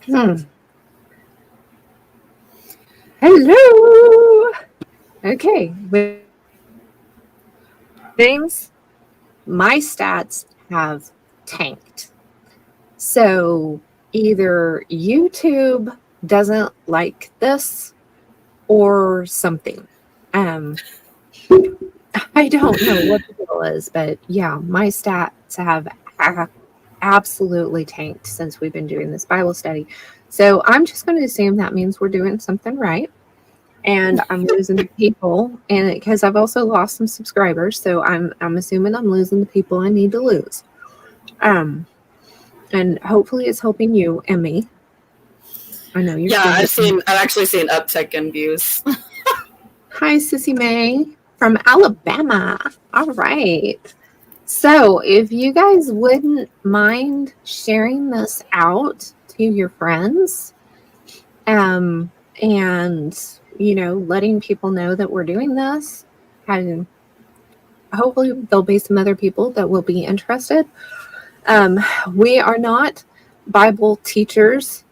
Hello. Okay. Things, my stats have tanked. So either YouTube doesn't like this or something. I don't know what the deal is, but yeah, my stats have absolutely tanked since we've been doing this Bible study. So I'm just going to assume that means we're doing something right. And I'm losing people, and because I've also lost some subscribers, so I'm assuming I'm losing the people I need to lose. And hopefully it's helping you and me. I know you're. Yeah, I've actually seen uptick in views. Hi, Sissy May from Alabama. All right. So if you guys wouldn't mind sharing this out to your friends, and letting people know that we're doing this, and hopefully there'll be some other people that will be interested. We are not Bible teachers.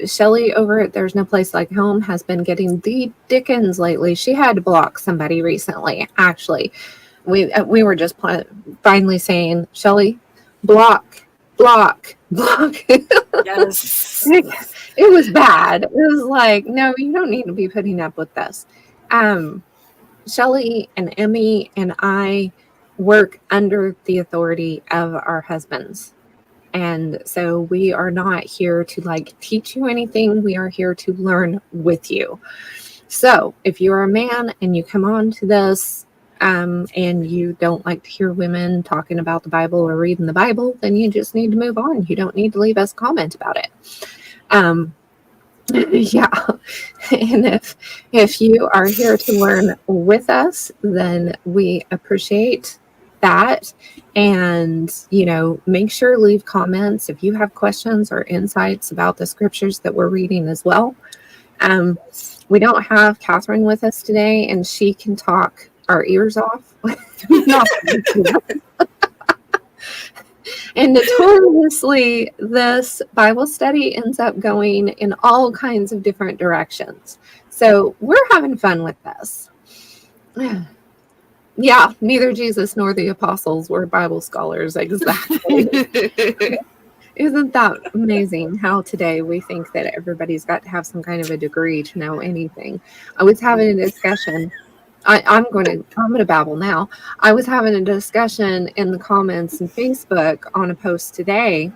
Shelly over at There's No Place Like Home has been getting the dickens lately. She had to block somebody recently, actually. We were just finally saying, Shelly, block. Yes. It was bad. It was like, no, you don't need to be putting up with this. Shelly and Emmy and I work under the authority of our husbands. And so we are not here to teach you anything. We are here to learn with you. So if you're a man and you come on to this and you don't like to hear women talking about the Bible or reading the Bible, then you just need to move on. You don't need to leave us a comment about it. Yeah. And if you are here to learn with us, then we appreciate that. And, make sure to leave comments if you have questions or insights about the scriptures that we're reading as well. We don't have Catherine with us today, and she can talk our ears off. And notoriously, this Bible study ends up going in all kinds of different directions. So we're having fun with this. Yeah, neither Jesus nor the apostles were Bible scholars. Exactly. Isn't that amazing how today we think that everybody's got to have some kind of a degree to know anything? I was having a discussion. I'm going to babble now. I was having a discussion in the comments in Facebook on a post today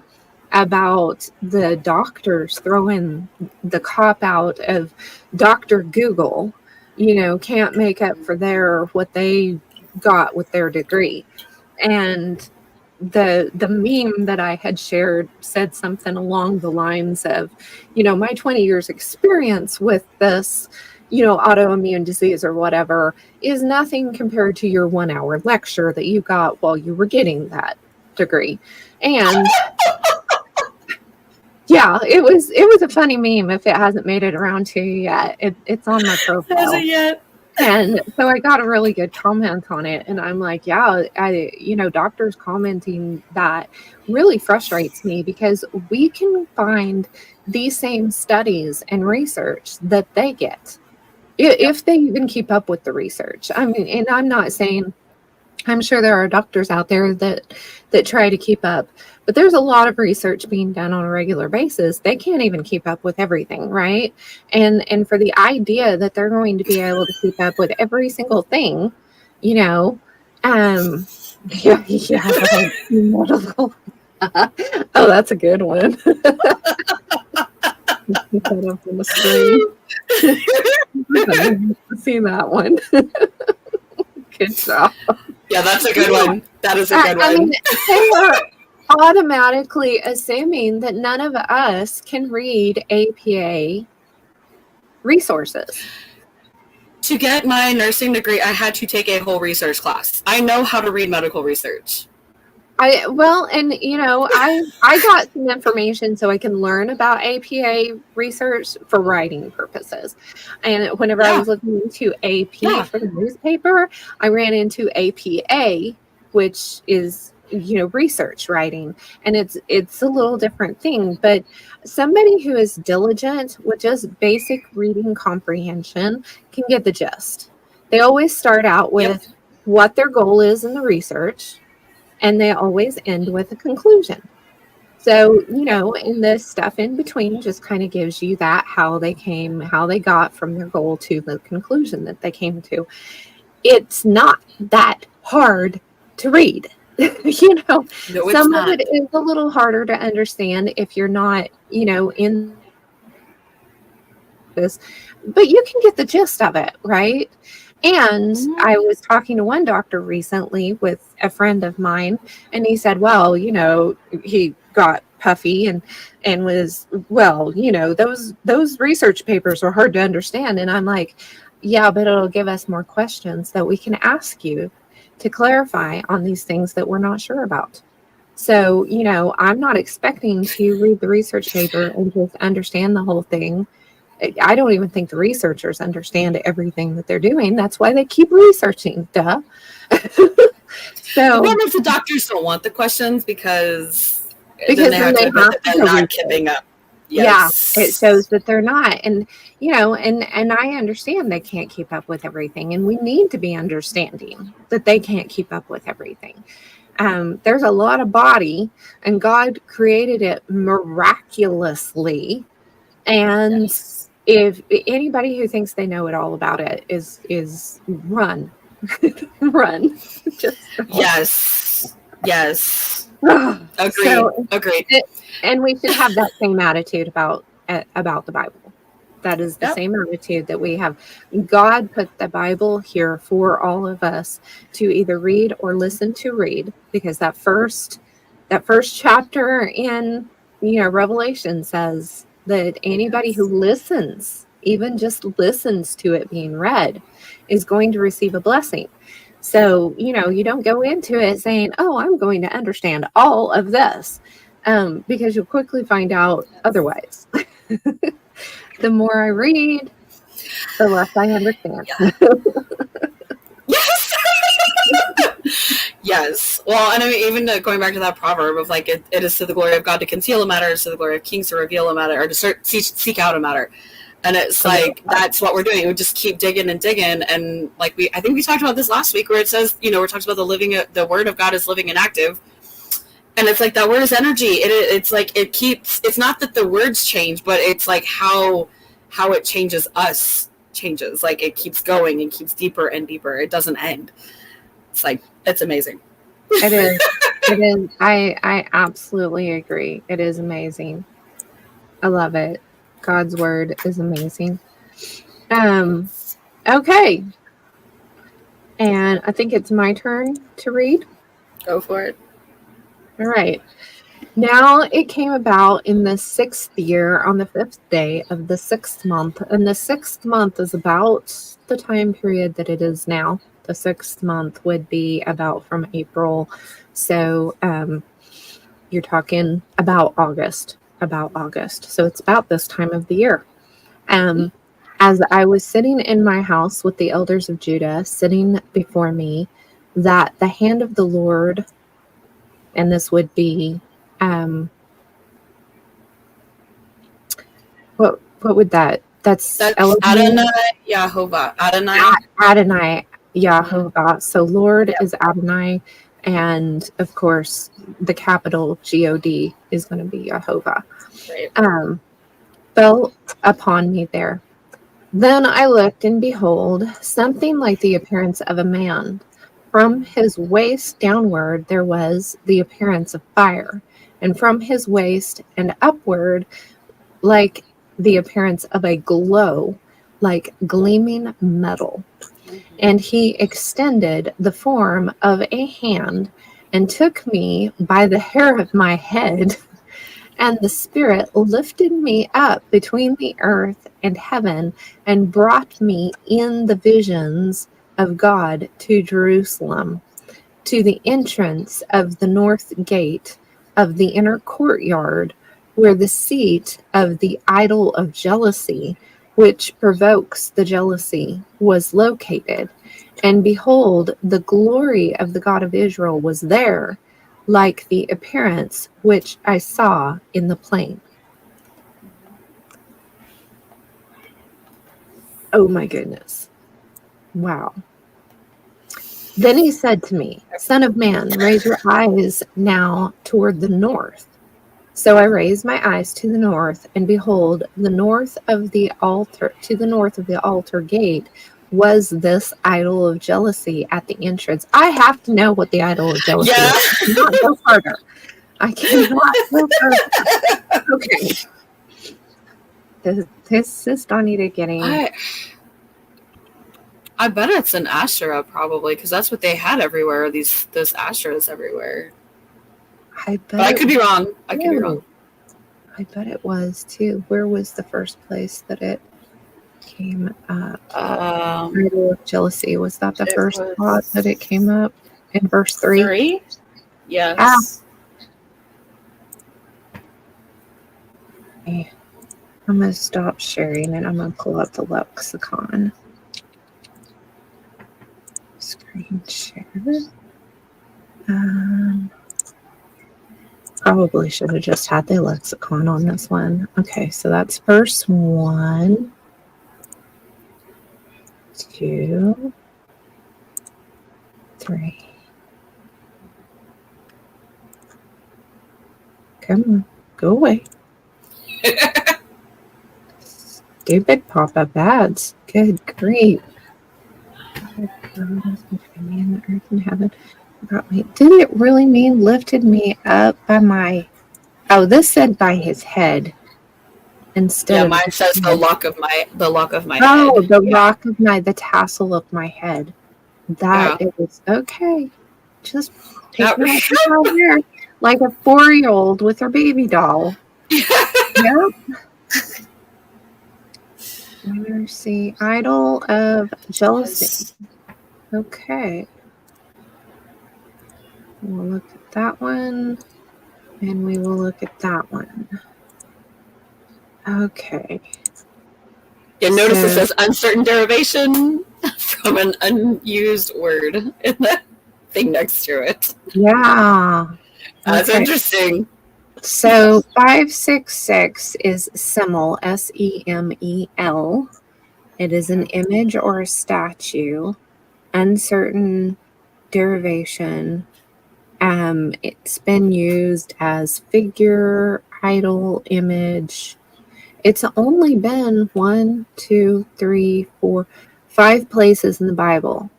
about the doctors throwing the cop out of Dr. Google, can't make up for what they got with their degree. And the meme that I had shared said something along the lines of, my 20 years experience with this, autoimmune disease or whatever is nothing compared to your 1 hour lecture that you got while you were getting that degree. And yeah, it was a funny meme. If it hasn't made it around to you yet, it's on my profile. Hasn't yet. And so I got a really good comment on it, and I'm like, yeah, doctors commenting that really frustrates me, because we can find these same studies and research that they get, if they even keep up with the research. I mean, and I'm not saying, I'm sure there are doctors out there that try to keep up, but there's a lot of research being done on a regular basis. They can't even keep up with everything, right? And for the idea that they're going to be able to keep up with every single thing, oh, that's a good one. Put that up on the screen. See that one. Good job. Yeah, that's a good one. That is a good one. I mean, they are automatically assuming that none of us can read APA resources. To get my nursing degree, I had to take a whole research class. I know how to read medical research. I got some information so I can learn about APA research for writing purposes. And whenever I was looking into AP for the newspaper, I ran into APA, which is research writing, and it's a little different thing. But somebody who is diligent with just basic reading comprehension can get the gist. They always start out with what their goal is in the research, and they always end with a conclusion. So, and this stuff in between just kind of gives you that how they got from their goal to the conclusion that they came to. It's not that hard to read. No, Some of it is a little harder to understand if you're not, in this, but you can get the gist of it, right? And I was talking to one doctor recently with a friend of mine, and he said, well, he got puffy and was, well, those research papers were hard to understand. And I'm like, yeah, but it'll give us more questions that we can ask you to clarify on these things that we're not sure about. So, I'm not expecting to read the research paper and just understand the whole thing. I don't even think the researchers understand everything that they're doing. That's why they keep researching. Duh. So, well, if the doctors don't want the questions because then they have to admit that they're not keeping up. Yes. Yeah, it shows that they're not. And, and I understand they can't keep up with everything. And we need to be understanding that they can't keep up with everything. There's a lot of body, and God created it miraculously. And if anybody who thinks they know it all about it is run. Run. Just yes. Agreed. And we should have that same attitude about the Bible. That is the same attitude that we have. God put the Bible here for all of us to either read or listen to read, because that first chapter in Revelation says that anybody who listens, even just listens to it being read, is going to receive a blessing. So, you don't go into it saying, oh, I'm going to understand all of this, because you'll quickly find out otherwise. The more I read, the less I understand. Yes. Well, and I mean, even going back to that proverb of like, it is to the glory of God to conceal a matter, it is to the glory of kings to reveal a matter, or to seek out a matter. And it's like, that's what we're doing. We just keep digging and digging. And like, I think we talked about this last week, where it says, we're talking about the word of God is living and active. And it's like, that word is energy. It's like, it's not that the words change, but it's like how it changes us changes. Like, it keeps going and keeps deeper and deeper. It doesn't end. It's like, it's amazing. It is. It is. I absolutely agree. It is amazing. I love it. God's word is amazing. Okay. And I think it's my turn to read. Go for it. All right. Now it came about in the 6th year, on the 5th day of the 6th month. And the 6th month is about the time period that it is now. The 6th month would be about from April. So you're talking about August. So it's about this time of the year. As I was sitting in my house with the elders of Judah sitting before me, that the hand of the Lord, and this would be, what would that's Adonai Yahovah. Adonai Yahovah. So Lord is Adonai, and of course the capital God is going to be Yahovah. Right. Fell upon me there. Then I looked, and behold, something like the appearance of a man. From his waist downward there was the appearance of fire, and from his waist and upward like the appearance of a glow, like gleaming metal. And he extended the form of a hand and took me by the hair of my head, and the Spirit lifted me up between the earth and heaven and brought me in the visions of God to Jerusalem, to the entrance of the north gate of the inner courtyard, where the seat of the idol of jealousy, which provokes the jealousy, was located. And behold, the glory of the God of Israel was there, like the appearance which I saw in the plain. Oh my goodness. Wow. Then he said to me, Son of man, raise your eyes now toward the north. So I raised my eyes to the north, and behold, to the north of the altar gate was this idol of jealousy at the entrance. I have to know what the idol of jealousy is. I cannot go further. I cannot go further. Okay. This is Donnie getting. I bet it's an Asherah probably, because that's what they had everywhere. Those Asherahs everywhere. But I could be wrong. I could be wrong. I bet it was too. Where was the first place that it came up? Idol of jealousy. Was that the first spot that it came up in verse 3? 3? Yes. Okay. I'm going to stop sharing and I'm going to pull up the lexicon. Screen share. Probably should have just had the lexicon on this one. Okay, so that's verse 1, 2, 3. Come on, go away. Stupid pop-up ads. Good grief. Me in the earth and heaven. Did it really mean lifted me up by my... Oh, this said by his head. Instead of mine says the lock of my head. The rock of the tassel of my head. That is okay. Just take it out there like a 4-year-old with her baby doll. Yep. Mercy, idol of jealousy. Okay. We'll look at that one, and we will look at that one. Okay. Yeah, notice it says uncertain derivation from an unused word in the thing next to it. Yeah. That's interesting. So 566 is semel, S-E-M-E-L. It is an image or a statue, uncertain derivation. It's been used as figure, idol, image. It's only been 1, 2, 3, 4, 5 places in the Bible.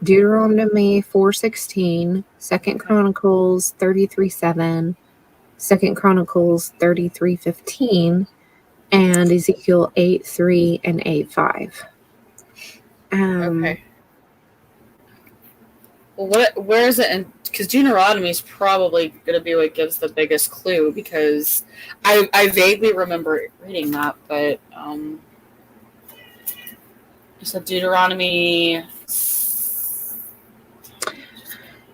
Deuteronomy 4:16, 2 Chronicles 33:7, 2 Chronicles 33:15, and Ezekiel 8:3 and 8:5. Okay. Well, where is it? Because Deuteronomy is probably going to be what gives the biggest clue, because I vaguely remember reading that, but so Deuteronomy.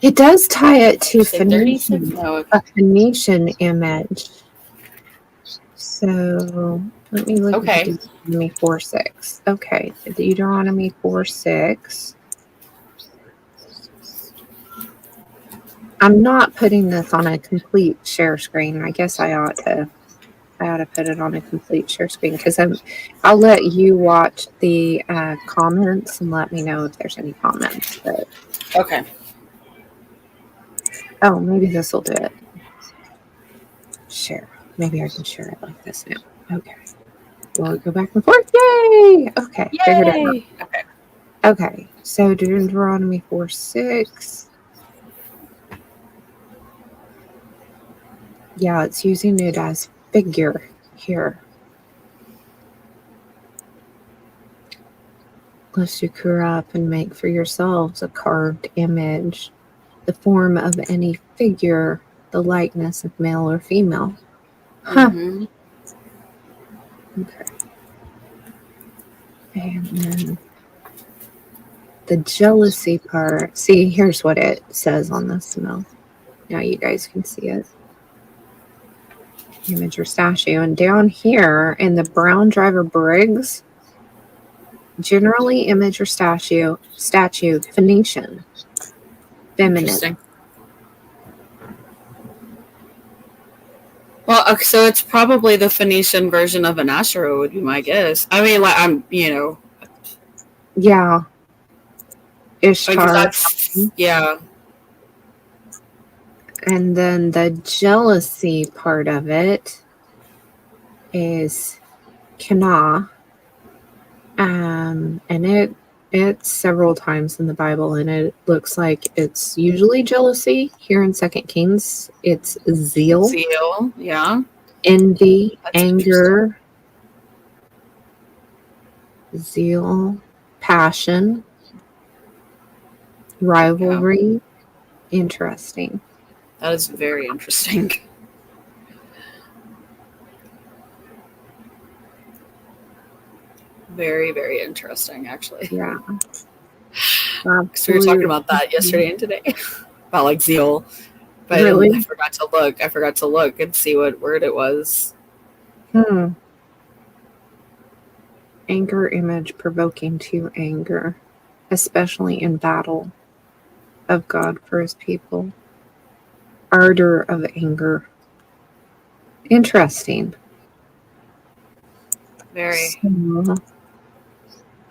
It does tie it to Phoenician, a Phoenician image. So let me look at Deuteronomy 4:6. Okay, Deuteronomy 4:6. I'm not putting this on a complete share screen. I guess I ought to put it on a complete share screen, because I'll let you watch the comments and let me know if there's any comments. But okay. Oh, maybe this will do it. Share. Maybe I can share it like this now. Okay. We'll go back and forth. Yay! Okay. Yay! Figured it out. Okay. So Deuteronomy 4:6. Yeah, it's using it as figure here. Lest you corrupt and make for yourselves a carved image, the form of any figure, the likeness of male or female. Huh. Mm-hmm. Okay. And then the jealousy part. See, here's what it says on this smell. Now you guys can see it. Image or statue. And down here in the Brown Driver Briggs, generally image or statue, Phoenician, feminine. Well, okay, so it's probably the Phoenician version of an Ashera would be my guess. I mean, like Yeah. because Ishtar. that's yeah, And then the jealousy part of it is Kana. And it's several times in the Bible, and it looks like it's usually jealousy. Here in Second Kings, it's zeal, zeal, yeah, envy, that's interesting. anger, zeal, passion, Yeah, rivalry. Interesting. that is very interesting. Very, very interesting, actually. Yeah, Because we were talking absolutely. about that yesterday and today about like zeal, but I Really? forgot to look. I forgot to look and see what word it was. Hmm. Anger image provoking to anger, especially in battle of God for his people. Ardor of anger. Interesting. Very. So,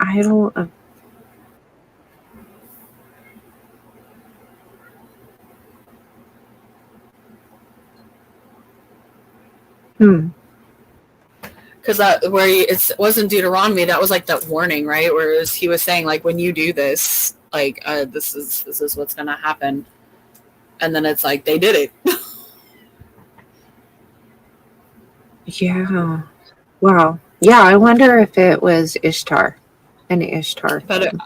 idol of Because that where it wasn't Deuteronomy, that was like that warning, right? Whereas he was saying like when you do this, like this is what's gonna happen, and then it's like they did it. Yeah. Wow. Yeah, I wonder if it was Ishtar, an Ishtar But thing.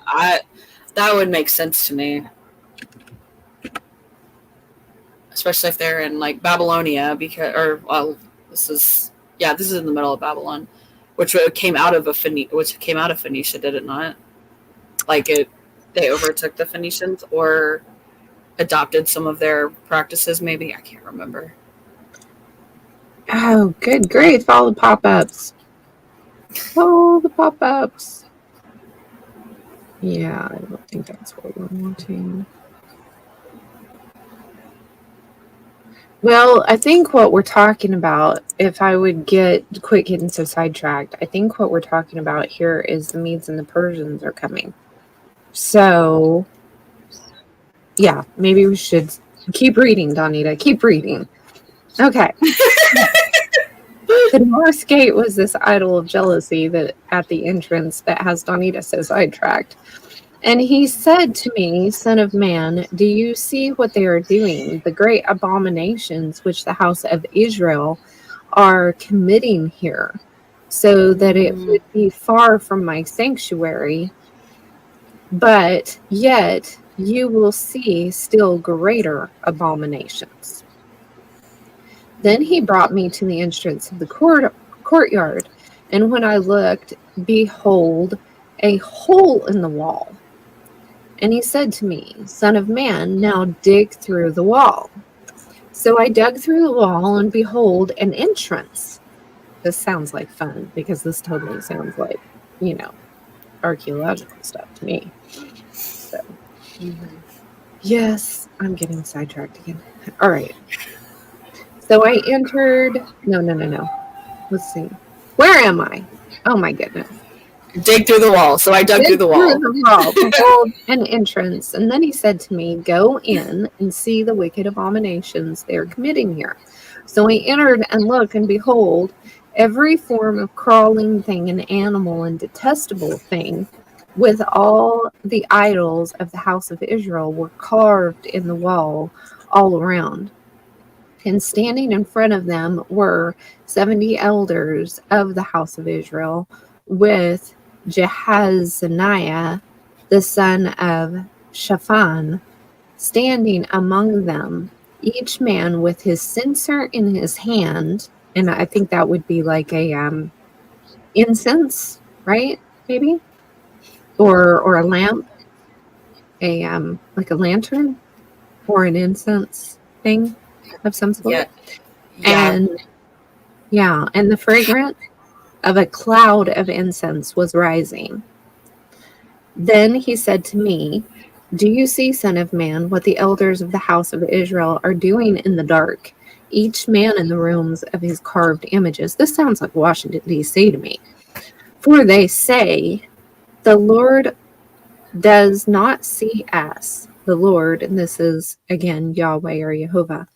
that would make sense to me, especially if they're in like Babylonia, because or well, this is in the middle of Babylon, which came out of Phoenicia, did it not? Like they overtook the Phoenicians or adopted some of their practices. Maybe I can't remember. Oh, good grief. All the pop ups. All the pop ups. Yeah, I don't think that's what we're wanting. Well, I think what we're talking about, if I would quit getting so sidetracked, I think what we're talking about here is the Medes and the Persians are coming. So, yeah, maybe we should keep reading, Donita. Keep reading. Okay. The North Gate was this idol of jealousy that at the entrance that has Donita so sidetracked. And he said to me, Son of man, do you see what they are doing? The great abominations which the house of Israel are committing here, so that it would be far from my sanctuary, but yet you will see still greater abominations. Then he brought me to the entrance of the courtyard, and when I looked, behold, a hole in the wall. And he said to me, Son of man, now dig through the wall. So I dug through the wall, and behold, an entrance. This sounds like fun, because this totally sounds like, archaeological stuff to me. So, yes, I'm getting sidetracked again. All right. So I entered. No. Let's see. Where am I? Oh my goodness. Dig through the wall. So I dug through the wall. Behold, an entrance. And then he said to me, Go in and see the wicked abominations they are committing here. So I entered and looked, and behold, every form of crawling thing and animal and detestable thing with all the idols of the house of Israel were carved in the wall all around. And standing in front of them were 70 elders of the house of Israel, with Jehaziah, the son of Shaphan, standing among them, each man with his censer in his hand. And I think that would be like a incense, right? Maybe, or a lamp, like a lantern, or an incense thing of some sort. Yeah. And the fragrance of a cloud of incense was rising. Then he said to me, Do you see, Son of man, what the elders of the house of Israel are doing in the dark? each man in the rooms of his carved images. This sounds like Washington, D.C. to me. For they say, the Lord does not see us. The Lord, and this is again Yahweh or Jehovah,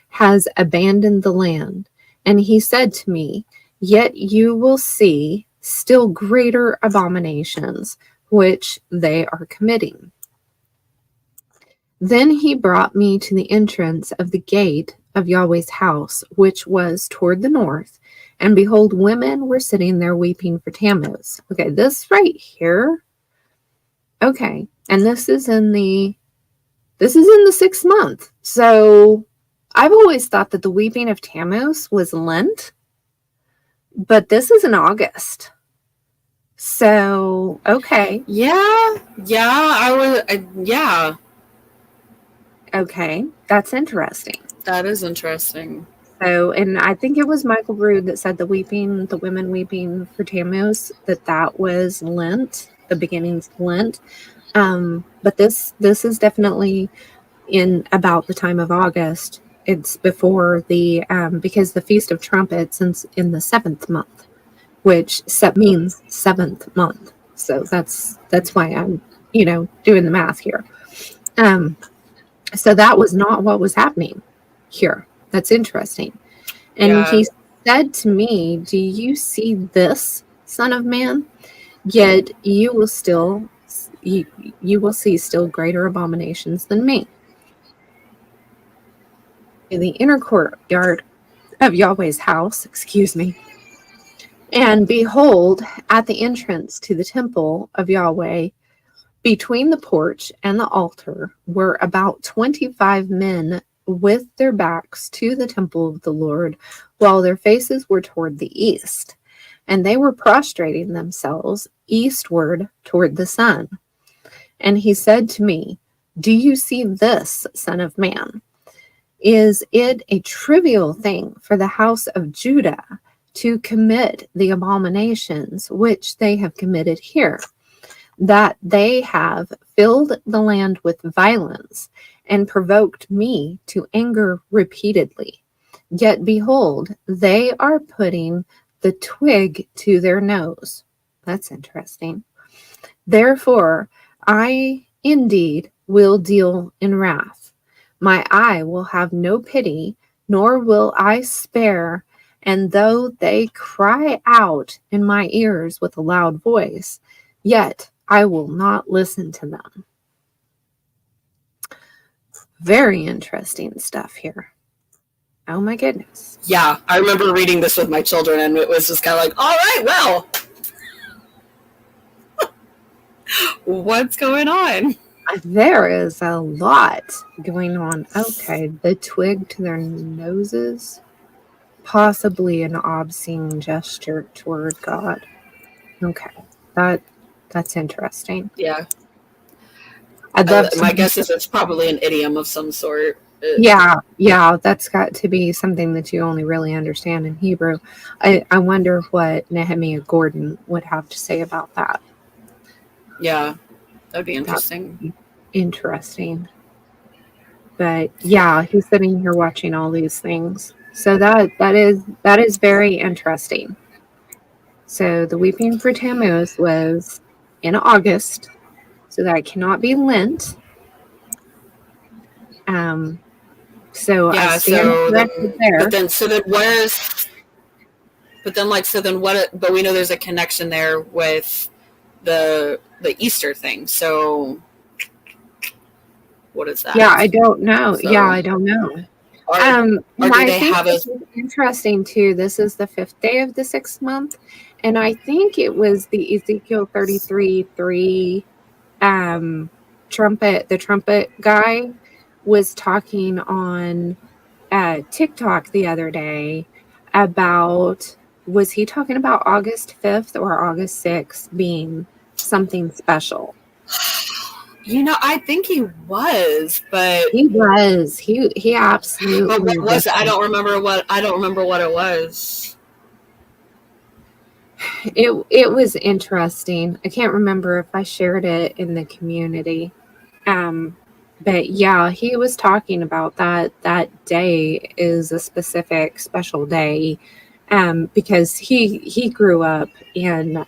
has abandoned the land. And he said to me, yet you will see still greater abominations which they are committing. Then he brought me to the entrance of the gate of Yahweh's house, which was toward the north. And behold, women were sitting there weeping for Tammuz. Okay, this right here. Okay, and this is in the 6th month. So I've always thought that the weeping of Tammuz was Lent, but this is in August. So, okay. Yeah. Yeah. Okay, that's interesting. That is interesting. So, and I think it was Michael Brood that said the women weeping for Tammuz, that was Lent, the beginnings of Lent. But this is definitely in about the time of August. It's before the because the Feast of Trumpets is in the 7th month, which means 7th month. So that's why I'm doing the math here. So that was not what was happening here. That's interesting. And he said to me, do you see this, Son of Man? Yet you will see still greater abominations than me. In the inner courtyard of Yahweh's house, and behold, at the entrance to the temple of Yahweh, between the porch and the altar, were about 25 men with their backs to the temple of the Lord, while their faces were toward the east. And they were prostrating themselves eastward toward the sun. And he said to me, do you see this, Son of Man? Is it a trivial thing for the house of Judah to commit the abominations which they have committed here, that they have filled the land with violence and provoked me to anger repeatedly? Yet behold, they are putting the twig to their nose. That's interesting. Therefore, I indeed will deal in wrath. My eye will have no pity, nor will I spare. And though they cry out in my ears with a loud voice, yet I will not listen to them. Very interesting stuff here. Oh my goodness. Yeah, I remember reading this with my children, and it was just kind of like, all right, well, what's going on? There is a lot going on. Okay, the twig to their noses. Possibly an obscene gesture toward God. Okay, that's interesting. Yeah. I'd love to. My guess is it's probably an idiom of some sort. Yeah, that's got to be something that you only really understand in Hebrew. I wonder what Nehemiah Gordon would have to say about that. Yeah, that'd be interesting. Interesting. But yeah, he's sitting here watching all these things. So that is very interesting. So the weeping for Tammuz was in August, so that cannot be Lent. So Yeah, I stand corrected there. But we know there's a connection there with the Easter thing. So what is that? Yeah, I don't know. I don't know. I think this is interesting too. This is the 5th day of the 6th month, and I think it was the Ezekiel 33:3 the trumpet guy was talking on TikTok the other day about, was he talking about August 5th or August 6th being something special? I think he was, but he was. He absolutely. But what was it? I don't remember what it was. It was interesting. I can't remember if I shared it in the community. But yeah, he was talking about that day is a specific special day, because he grew up and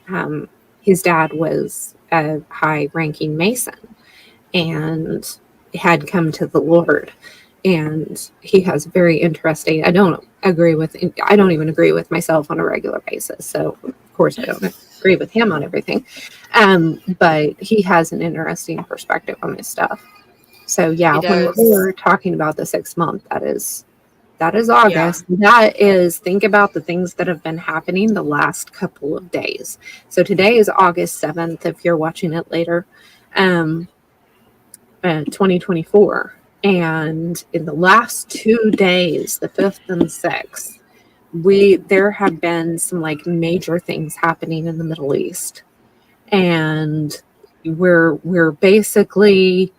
his dad was a high ranking Mason and had come to the Lord. And he has very interesting. I don't even agree with myself on a regular basis. So of course I don't agree with him on everything. But he has an interesting perspective on this stuff. So He yeah, when does. we're talking about the 6 month, that is August. That is, think about the things that have been happening the last couple of days. So today is August 7th, if you're watching it later, 2024. And in the last 2 days, the 5th and 6th, there have been some like major things happening in the Middle East. And we're basically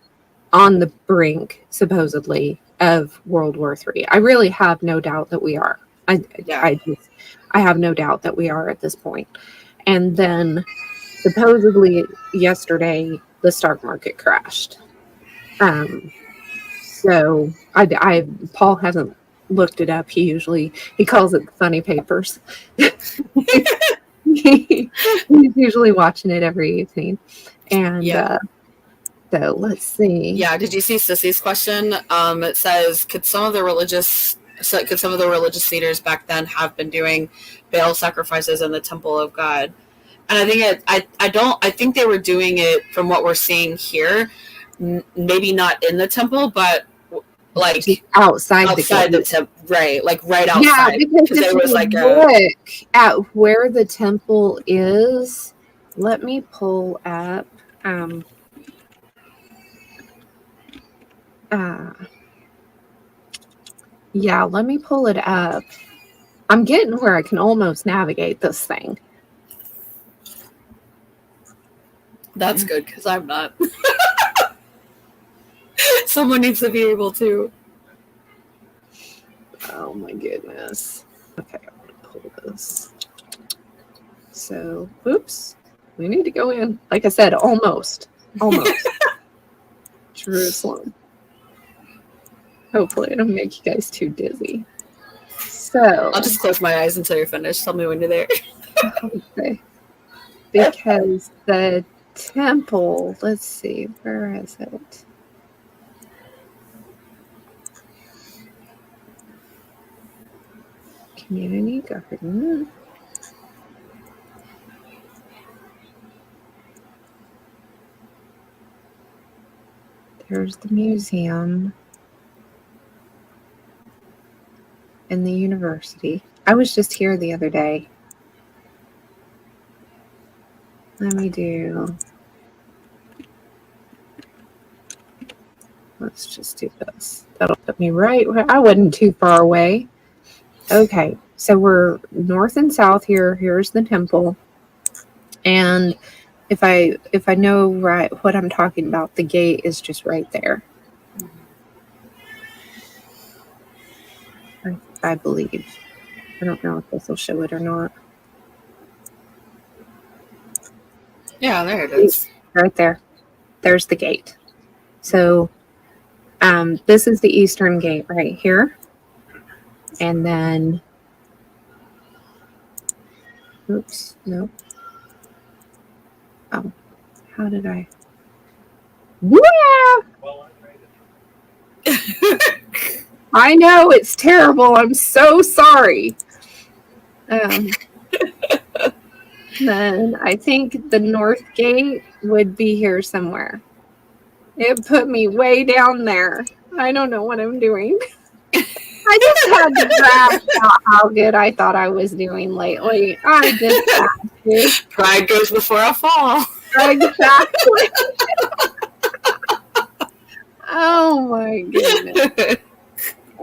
on the brink, supposedly, of World War III. I really have no doubt that we are. I have no doubt that we are at this point. And then, supposedly, yesterday, the stock market crashed. So Paul hasn't looked it up. He calls it the funny papers. He's usually watching it every evening. And so let's see. Yeah, did you see Sissy's question? It says, could some of the religious leaders back then have been doing Baal sacrifices in the temple of God? And I think I think they were doing it from what we're seeing here, maybe not in the temple, but like outside the temple, right? Like right outside. Yeah, because there was like look at where the temple is. Let me pull up. Yeah, let me pull it up. I'm getting where I can almost navigate this thing. That's good, because I'm not. Someone needs to be able to. Oh my goodness. Okay, I'm going to pull this. So, oops. We need to go in. Like I said, almost. Jerusalem. Hopefully I don't make you guys too dizzy. So I'll just close my eyes until you're finished. Tell me when you're there. Okay. Because the temple, let's see, where is it? Community garden. There's the museum and the university. I was just here the other day. Let's just do this. That'll put me right where I wasn't too far away. Okay, so we're north and south here. Here's the temple. And if I know right what I'm talking about, the gate is just right there. I believe. I don't know if this will show it or not. Yeah, there it is. Right there. There's the gate. So this is the eastern gate right here. And then, oops, no. Oh, how did I? Yeah! I know, it's terrible. I'm so sorry. Then I think the north gate would be here somewhere. It put me way down there. I don't know what I'm doing. I just had to brag about how good I thought I was doing lately. I just had to. Pride goes before a fall. Exactly. Oh my goodness.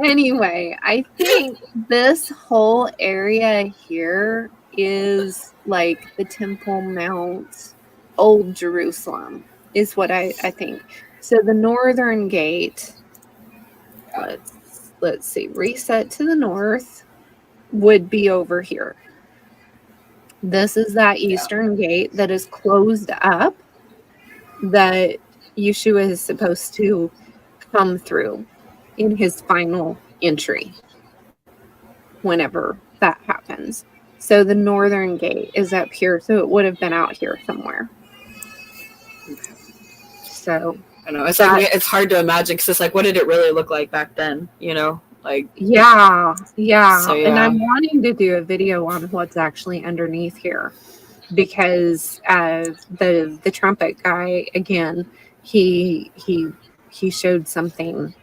Anyway, I think this whole area here is like the Temple Mount, Old Jerusalem, is what I think. So the northern gate, let's see, reset to the north, would be over here. This is that eastern gate that is closed up, that Yeshua is supposed to come through in his final entry whenever that happens. So the northern gate is up here, so it would have been out here somewhere. So I know it's like it's hard to imagine because it's like, what did it really look like back then? You know, like yeah. So, yeah. And I'm yeah. wanting to do a video on what's actually underneath here because the trumpet guy again, he showed something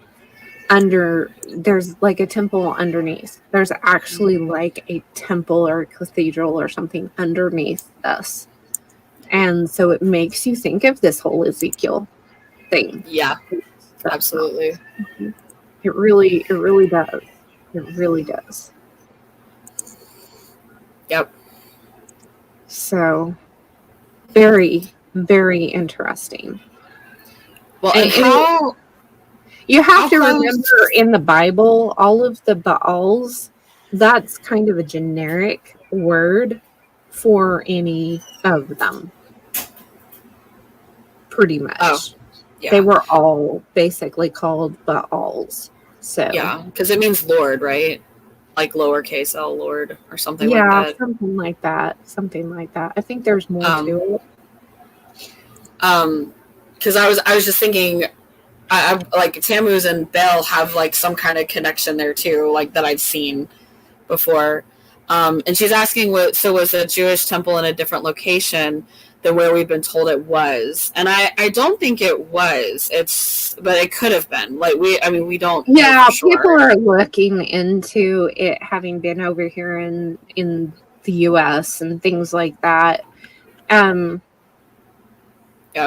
under. There's like a temple underneath. There's actually like a temple or a cathedral or something underneath this, and so it makes you think of this whole Ezekiel thing. Yeah, absolutely. It really does. It really does. Yep. So very, very interesting. Well, and how you have to remember in the Bible, all of the Baals, that's kind of a generic word for any of them. Pretty much. Oh, yeah. They were all basically called Baals. So yeah, because it means Lord, right? Like lowercase L, Lord, or something like that. Yeah, something like that. Something like that. I think there's more to it. Because I was just thinking, I like Tammuz and Baal have like some kind of connection there too, like that I've seen before. And she's asking, was the Jewish temple in a different location than where we've been told it was? And I don't think it was. But it could have been. Like we don't. Yeah, know for sure. People are looking into it having been over here in the U.S. and things like that. Yeah,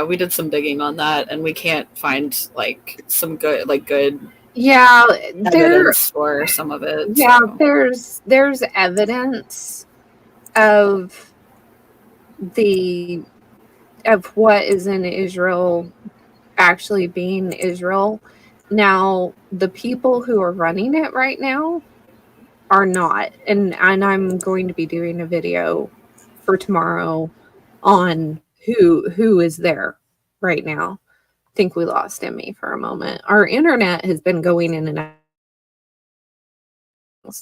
we did some digging on that, and we can't find like some good yeah, evidence for some of it. Yeah, so. there's evidence of what is in Israel actually being Israel. Now, the people who are running it right now are not, and I'm going to be doing a video for tomorrow on who is there right now. I think we lost Emmy for a moment. Our internet has been going in and out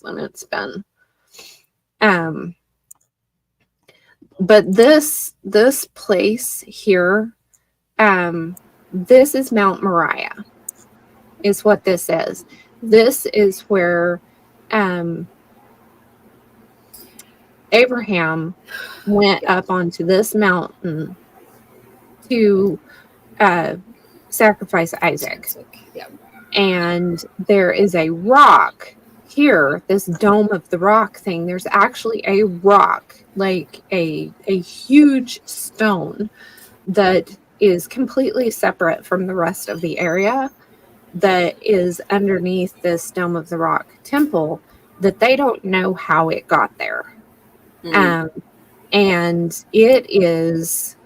than it's been. But this place here, this is Mount Moriah, is what this is. This is where Abraham went up onto this mountain to sacrifice Isaac. Yeah. And there is a rock here, this dome of the rock thing. There's actually a rock, like a huge stone that is completely separate from the rest of the area that is underneath this Dome of the Rock temple that they don't know how it got there. Mm-hmm. And it is,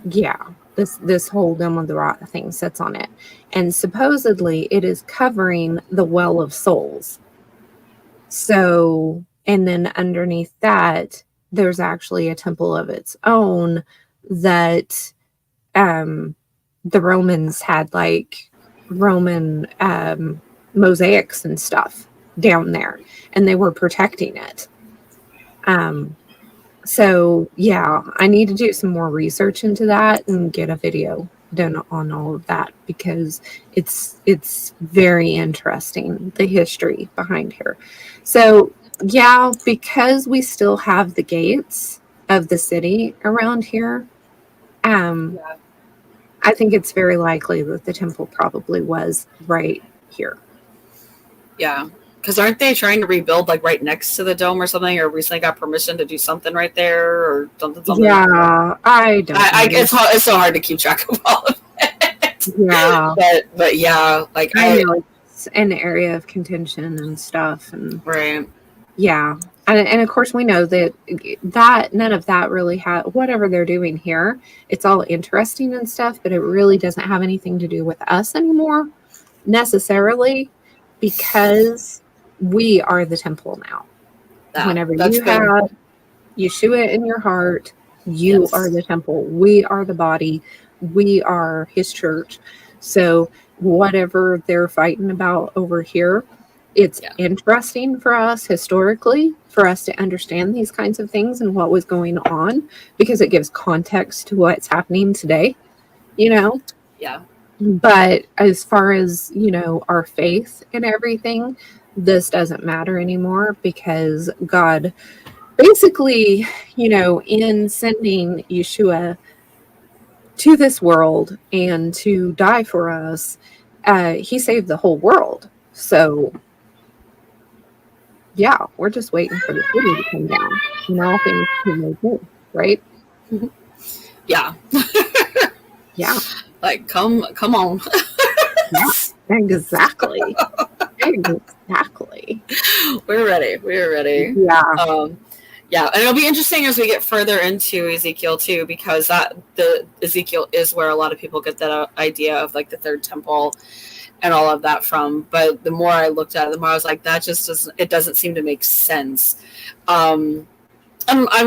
this whole Dome of the Rock thing sits on it. And supposedly it is covering the Well of Souls. So, and then underneath that, there's actually a temple of its own that the Romans had, like Roman mosaics and stuff down there, and they were protecting it. So yeah, I need to do some more research into that and get a video done on all of that, because it's very interesting, the history behind here. So yeah, because we still have the gates of the city around here, I think it's very likely that the temple probably was right here. Yeah. Because aren't they trying to rebuild like right next to the dome or something, or recently got permission to do something right there or something? Yeah, I don't know. It's so hard to keep track of all of it. Yeah. But yeah, like I know it's an area of contention and stuff. And right. Yeah. And of course we know that none of that really whatever they're doing here, it's all interesting and stuff, but it really doesn't have anything to do with us anymore necessarily, because we are the temple now. Whenever you have Yeshua in your heart, you are the temple. We are the body. we are his church. So whatever they're fighting about over here, it's interesting for us historically for us to understand these kinds of things and what was going on, because it gives context to what's happening today, you know? Yeah. But as far as, our faith and everything, this doesn't matter anymore, because God basically, in sending Yeshua to this world and to die for us, he saved the whole world. So, yeah, we're just waiting for the city to come down and all things to be made new, right? Yeah. Yeah. Like, come on. Yeah, exactly. Exactly. We're ready. Yeah. Yeah, and it'll be interesting as we get further into Ezekiel too, because the Ezekiel is where a lot of people get that idea of like the third temple and all of that from. But the more I looked at it, the more I was like, that just doesn't seem to make sense. I mean,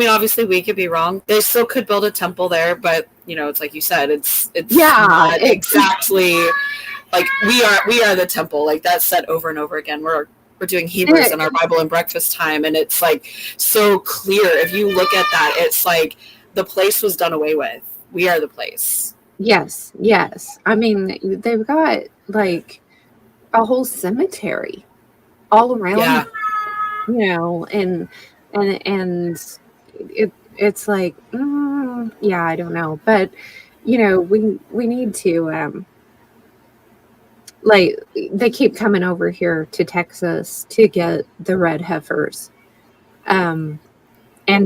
obviously we could be wrong. They still could build a temple there, but it's like you said, it's not exactly like we are the temple. Like that's said over and over again. We're doing Hebrews in our Bible and breakfast time, and it's like so clear. If you look at that, it's like the place was done away with. We are the place. Yes. I mean, they've got like a whole cemetery all around, and it's like, I don't know, but we need to like, they keep coming over here to Texas to get the red heifers. And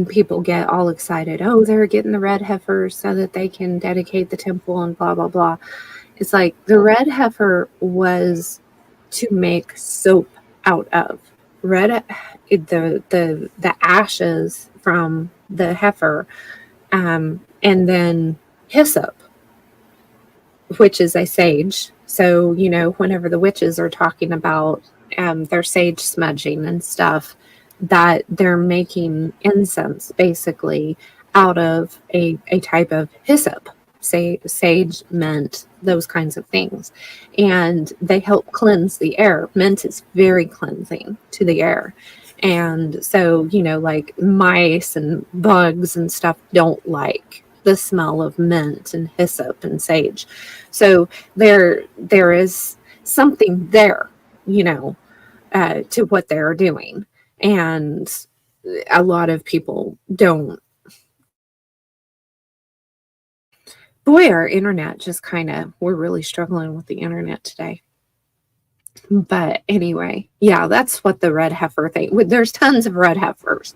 people get all excited. Oh, they're getting the red heifers so that they can dedicate the temple and blah, blah, blah. It's like the red heifer was to make soap out of. The ashes from the heifer, and then hyssop, which is a sage. So, whenever the witches are talking about their sage smudging and stuff, that they're making incense basically out of a type of hyssop, say sage, mint, those kinds of things. And they help cleanse the air. Mint is very cleansing to the air. And so, like mice and bugs and stuff don't like the smell of mint and hyssop and sage. So there is something there, to what they're doing. And a lot of people don't. Boy, our internet just we're really struggling with the internet today. But anyway, yeah, that's what the red heifer thing. There's tons of red heifers.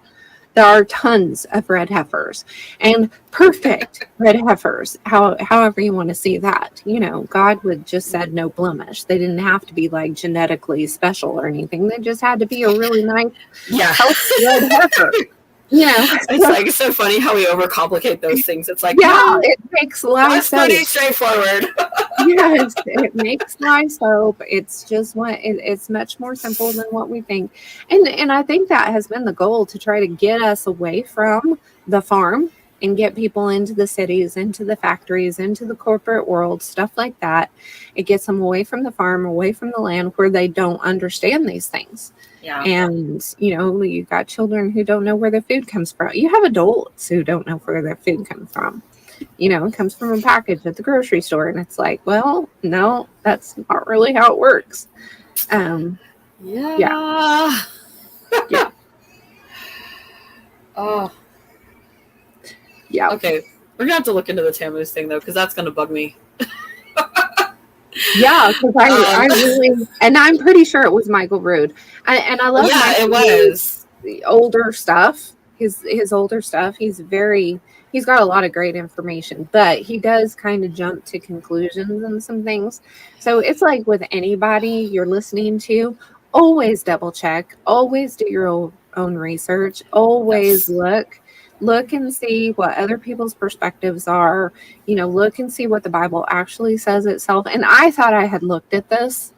There are tons of red heifers, and perfect red heifers, however you want to see that. God would just said no blemish. They didn't have to be like genetically special or anything. They just had to be a really nice, healthy red heifer. It's so funny how we overcomplicate those things. It's like, it makes life soap. Pretty straightforward. Yes, it makes life soap. It's just it's much more simple than what we think. And I think that has been the goal, to try to get us away from the farm and get people into the cities, into the factories, into the corporate world, stuff like that. It gets them away from the farm, away from the land, where they don't understand these things. Yeah. And, you've got children who don't know where their food comes from. You have adults who don't know where their food comes from. It comes from a package at the grocery store. And it's like, well, no, that's not really how it works. Yeah. Yeah. Oh. Yeah. Okay. We're going to have to look into the Tammuz thing, though, because that's going to bug me. Yeah, because I really, and I'm pretty sure it was Michael Rood, and I love. Yeah, it was the older stuff. His older stuff. He's got a lot of great information, but he does kind of jump to conclusions and some things. So it's like with anybody you're listening to, always double check, always do your own research, always look and see what other people's perspectives are, look and see what the Bible actually says itself. And I thought I had looked at this,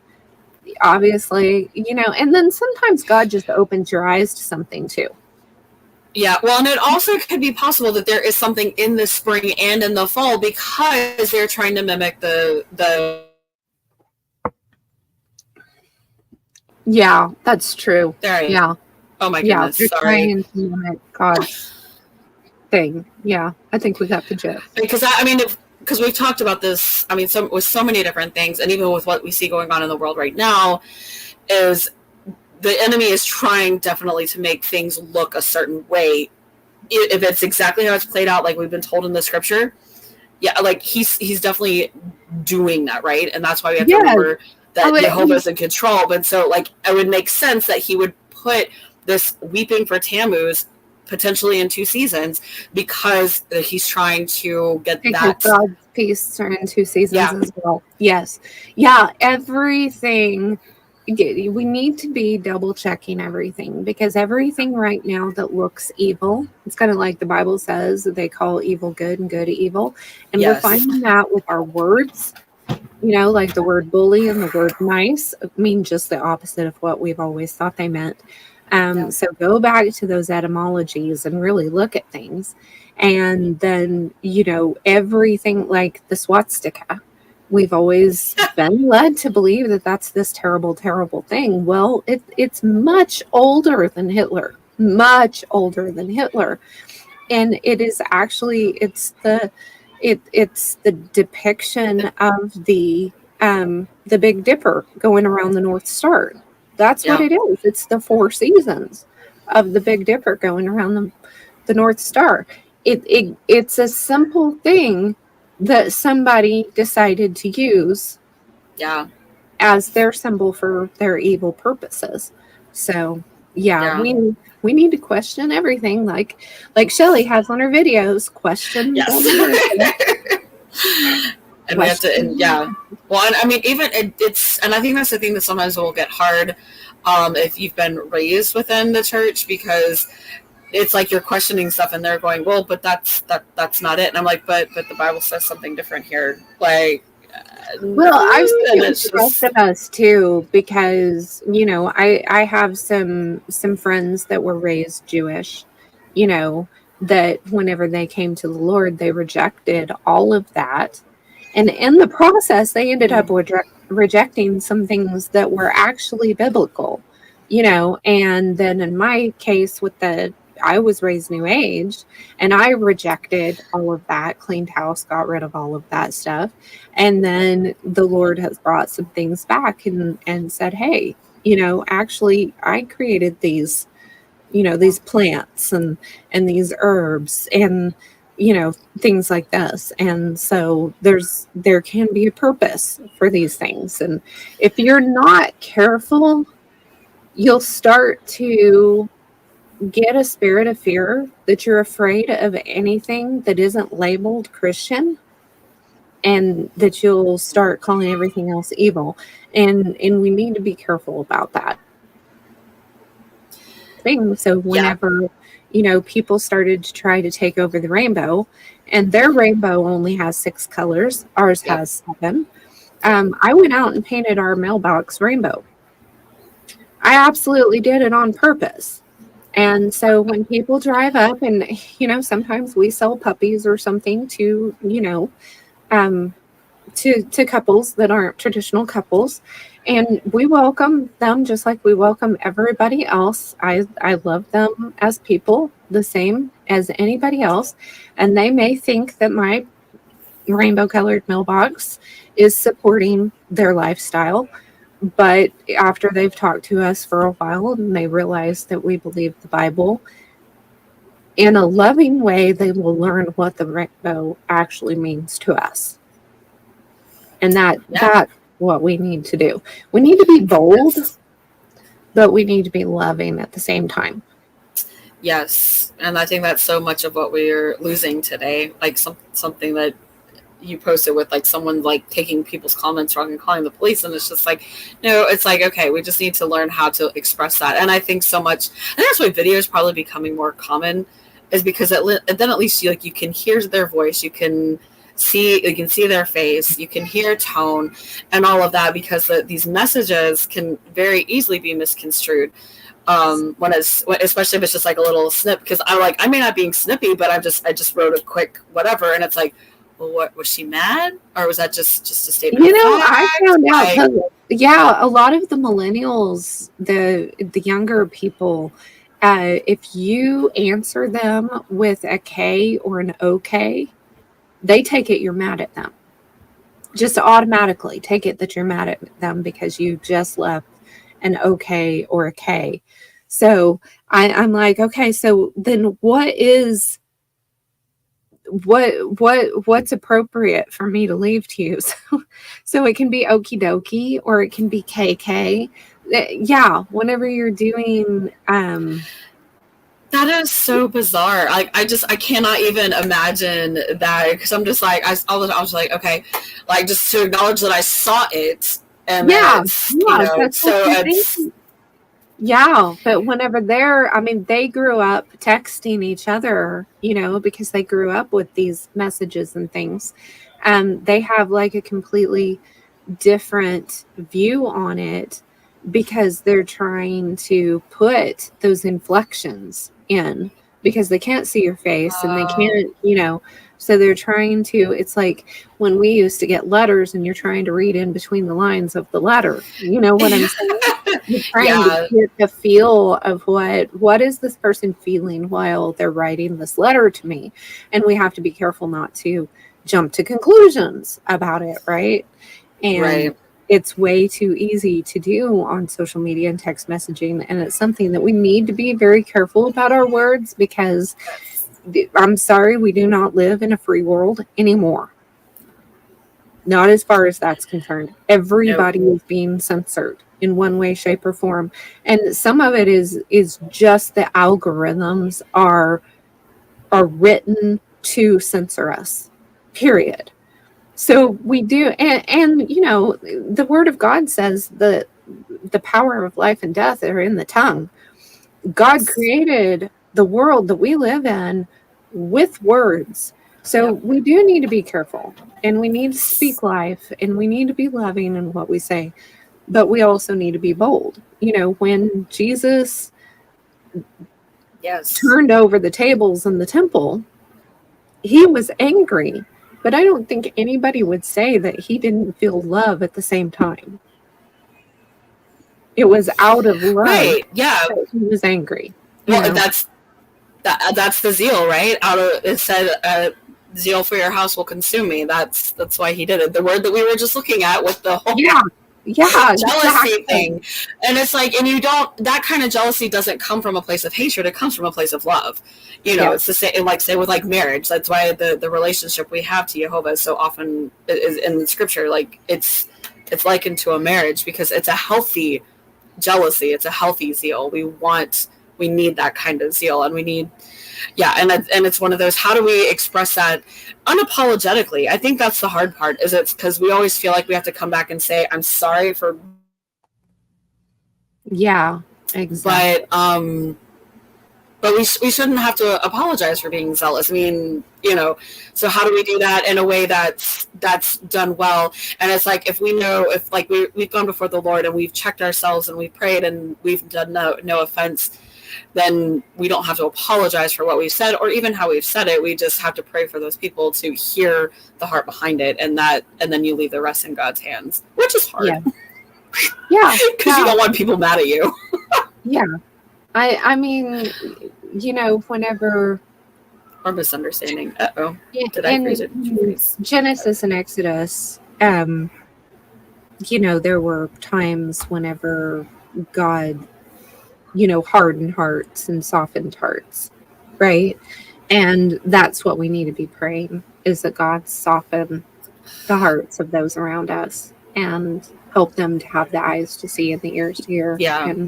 obviously, and then sometimes God just opens your eyes to something too. Yeah, well, and it also could be possible that there is something in the spring and in the fall because they're trying to mimic the. Yeah, that's true. There I am. Yeah. Oh my Yeah, goodness, they're sorry. trying to mimic God's thing. Yeah, I think we got the gist. Because because we've talked about this. I mean, with so many different things, and even with what we see going on in the world right now, is the enemy is trying definitely to make things look a certain way. If it's exactly how it's played out, like we've been told in the scripture, yeah, like he's definitely doing that, right? And that's why we have to Yeah. remember that Oh, Jehovah's in control. But so, like, it would make sense that he would put this weeping for Tammuz potentially in 2 seasons because he's trying to get because that. God's peace are in 2 seasons Yeah. as well. Yes. Yeah, everything. We need to be double checking everything, because everything right now that looks evil, it's kind of like the Bible says that they call evil good and good evil. And we're Yes. finding that with our words, like the word bully and the word nice mean just the opposite of what we've always thought they meant. So go back to those etymologies and really look at things. And then, everything like the swastika, we've always been led to believe that that's this terrible, terrible thing. Well, it's much older than Hitler, much older than Hitler. And it is actually, it's the depiction of the Big Dipper going around the North Star. That's what it is. It's the 4 seasons of the Big Dipper going around the North Star. It's a simple thing that somebody decided to use as their symbol for their evil purposes. So we need to question everything, like Shelly has on her videos. Question. Yes. And we have to, well, and I mean, even it's, and I think that's the thing that sometimes will get hard if you've been raised within the church, because it's like you're questioning stuff and they're going, well, but that's not it. And I'm like, but the Bible says something different here. Like, well, I've seen it with the rest of us too, because I have some friends that were raised Jewish, that whenever they came to the Lord, they rejected all of that. And in the process, they ended up rejecting some things that were actually biblical, and then in my case I was raised New Age, and I rejected all of that, cleaned house, got rid of all of that stuff. And then the Lord has brought some things back and said, hey, actually I created these, these plants and these herbs and things like this. And so there can be a purpose for these things. And if you're not careful, you'll start to get a spirit of fear that you're afraid of anything that isn't labeled Christian, and that you'll start calling everything else evil. And we need to be careful about that thing. So whenever people started to try to take over the rainbow, and their rainbow only has 6 colors, ours has 7. I went out and painted our mailbox rainbow. I absolutely did it on purpose. And so when people drive up, and sometimes we sell puppies or something to to couples that aren't traditional couples, and we welcome them just like we welcome everybody else. I love them as people the same as anybody else, and they may think that my rainbow colored mailbox is supporting their lifestyle, but after they've talked to us for a while and they realize that we believe the Bible in a loving way, they will learn what the rainbow actually means to us. And that's what we need to do. We need to be bold, but we need to be loving at the same time. Yes. And I think that's so much of what we're losing today. Like something that you posted with, like, someone like taking people's comments wrong and calling the police, and it's just like, no, it's like, okay, we just need to learn how to express that. And I think so much, and that's why video is probably becoming more common, is because then at least you can hear their voice, you can see their face, you can hear tone and all of that, because these messages can very easily be misconstrued. When it's, especially if it's just like a little snip, because I may not being snippy, but I just wrote a quick whatever, and it's like, well, what was she mad, or was that just a statement of fact? I found out that, yeah, a lot of the millennials, the younger people, if you answer them with a K or an OK, they take it you're mad at them. Just automatically take it that you're mad at them because you just left an OK or a K. So I'm like, okay, so then what's appropriate for me to leave to you? So it can be okie dokie or it can be KK. Yeah, whenever you're doing that is so bizarre. I cannot even imagine that, because I'm just like, I was like, okay, like just to acknowledge that I saw it, and yeah, but whenever they grew up texting each other, because they grew up with these messages and things, and they have like a completely different view on it because they're trying to put those inflections in because they can't see your face and they can't, so they're trying to, it's like when we used to get letters and you're trying to read in between the lines of the letter. You know what I'm saying? You're trying to get the feel of what is this person feeling while they're writing this letter to me. And we have to be careful not to jump to conclusions about it, right? And it's way too easy to do on social media and text messaging. And it's something that we need to be very careful about our words because I'm sorry, we do not live in a free world anymore. Not as far as that's concerned. Everybody is being censored in one way, shape, or form. And some of it is just the algorithms are written to censor us. Period. So we do, and the Word of God says that the power of life and death are in the tongue. God created the world that we live in with words. So we do need to be careful, and we need to speak life, and we need to be loving in what we say, but we also need to be bold. When Jesus turned over the tables in the temple, he was angry. But I don't think anybody would say that he didn't feel love at the same time. It was out of love. Right, yeah. He was angry. Well, that's the zeal, right? It said, zeal for your house will consume me. That's why he did it. The word that we were just looking at with the whole jealousy thing. And it's like, and that kind of jealousy doesn't come from a place of hatred. It comes from a place of love. It's the same, like say with like marriage. That's why the relationship we have to Jehovah so often is in the scripture. Like it's likened to a marriage because it's a healthy jealousy. It's a healthy zeal. We need that kind of zeal, and we need, and it's one of those, how do we express that unapologetically? I think that's the hard part, is it's because we always feel like we have to come back and say, I'm sorry for. Yeah, exactly. But we shouldn't have to apologize for being zealous. I mean, so how do we do that in a way that's done well? And it's like, if we know, if like we've gone before the Lord and we've checked ourselves and we've prayed and we've done no offense, then we don't have to apologize for what we've said or even how we've said it. We just have to pray for those people to hear the heart behind it, and then you leave the rest in God's hands, which is hard. Yeah, because you don't want people mad at you. Yeah. I mean, whenever... Or misunderstanding. Uh-oh. Did I freeze it? Genesis and Exodus, there were times whenever God, hardened hearts and softened hearts, right? And that's what we need to be praying, is that God soften the hearts of those around us and help them to have the eyes to see and the ears to hear. Yeah.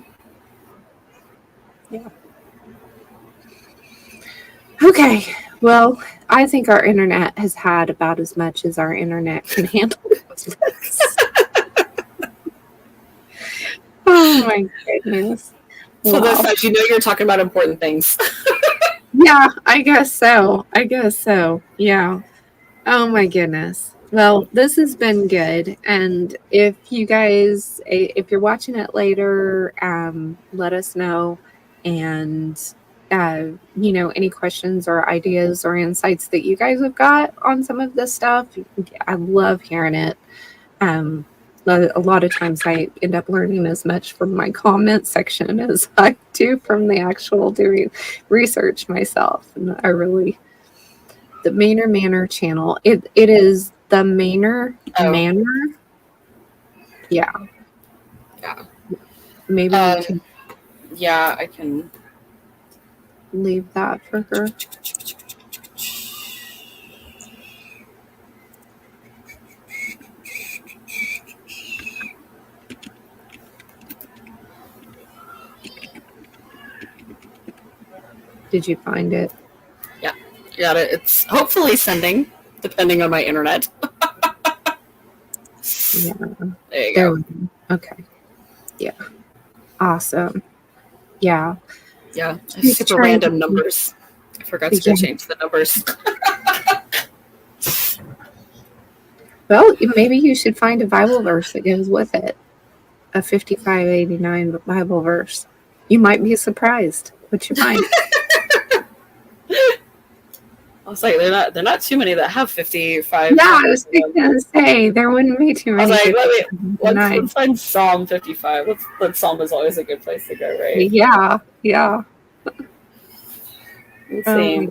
Okay, well, I think our internet has had about as much as our internet can handle. Oh my goodness. So this says, you're talking about important things. Yeah, I guess so. Yeah. Oh my goodness. Well, this has been good. And if you're watching it later, let us know. And, any questions or ideas or insights that you guys have got on some of this stuff, I love hearing it. Um, a lot of times I end up learning as much from my comment section as I do from the actual doing research myself. And the Mainer Manor channel, it is the Mainer Manor. Yeah. Yeah. Maybe you can Yeah, I can leave that for her. Did you find it? Yeah, got it. It's hopefully sending, depending on my internet. Yeah. There you There go. we go. Okay. Yeah. Awesome. Yeah. Yeah, He's super trying random to, numbers. I forgot to go yeah. change the numbers. Well, maybe you should find a Bible verse that goes with it. A 5589 Bible verse. You might be surprised what you find. I was like, they're not too many that have 55. Yeah, I was gonna say there wouldn't be too I was many. like, let's find Psalm 55. Psalm is always a good place to go, right? Yeah, yeah. Let's Oh see. my.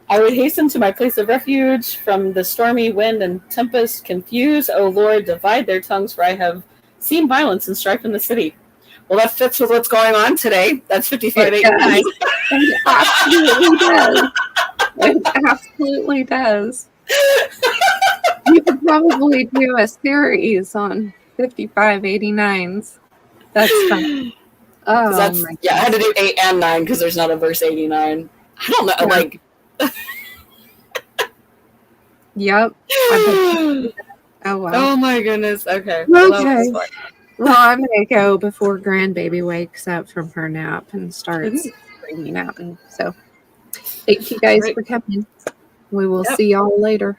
I would hasten to my place of refuge from the stormy wind and tempest. Confuse, O Lord, divide their tongues, for I have seen violence and strife in the city. Well, that fits with what's going on today. That's 5589. It absolutely does. It absolutely does. You could probably do a series on 5589s. That's fun. Oh my God. Yeah, I had to do 8 and 9 because there's not a verse 89. I don't know, Yeah. like. Yep. Oh wow. Oh my goodness. Okay. Okay. Well, I'm gonna go before grandbaby wakes up from her nap and starts screaming at me. So thank you guys for coming. We will see y'all later.